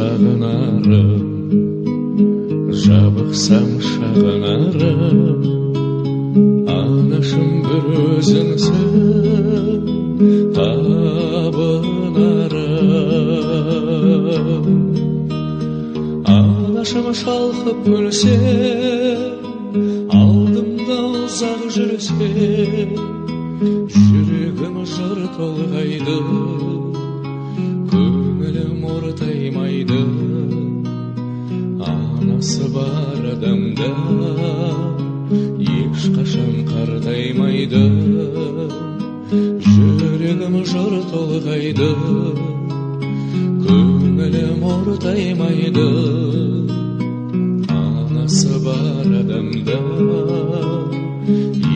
сағынарым, жабықсам шағынарым, анашым бір өзіңсің табынарым. Анашым шалқып күлсе, алдымда ұзақ жүрсе, жүрегім жыр толғайды, көңілім ортаймайды. Анасы бар адамда ешқашан қартаймайды, жүрегім жыр толғайды, көңілім ортаймайды. Анасы бар адамда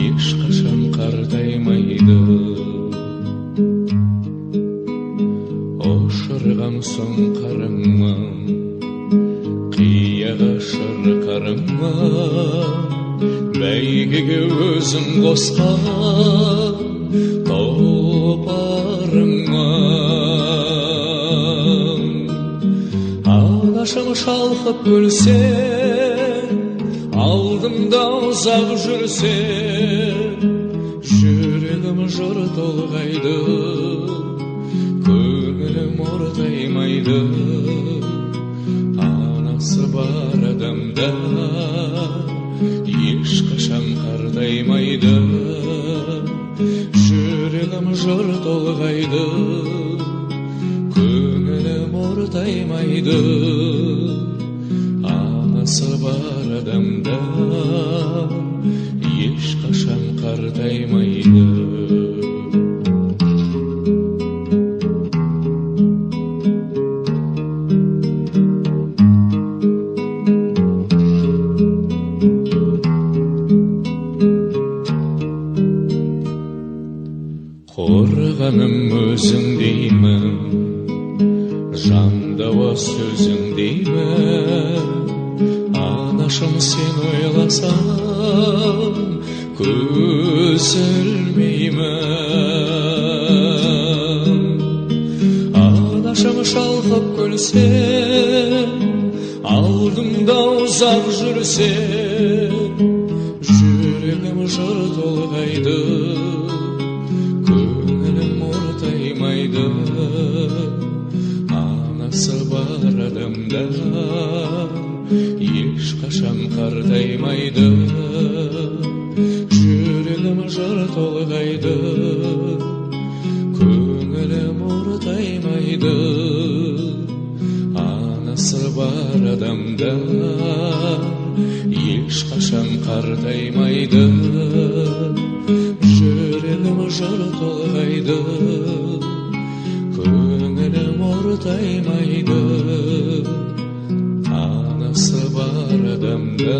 ешқашан қартаймайды. Ошырған соң қарыңмын, қияға шырқарыңмын, бәйгеге өзің қосқан тұлпарыңмын. Анашым шалқып күлсе, алдымда ұзақ жүрсе, жүрегім жыр толғайды, көңілім ортаймайды. Анасы бар адамда ешқашан қартаймайды, жүрегім жыр толғайды, көңілім ортаймайды. Анасы бар адамда ешқашан қартаймайды. Қорғаным өзің деймін, жандауа сөзің деймін. Анашым сен ойласам, көз ілмеймін. Анашым шалқып күлсе, алдымда ұзақ жүрсе, жүрегім жыр толғайды, көңілім ортаймайды. Анасы бар адамда ешқашан қартаймайды, жүрегім жыр толғайды, көңілім ортаймайды. Анасы бар адамда ешқашан қартаймайды, жүрегім жыр толғайды, көңілім ортаймайды. Анасы бар адамда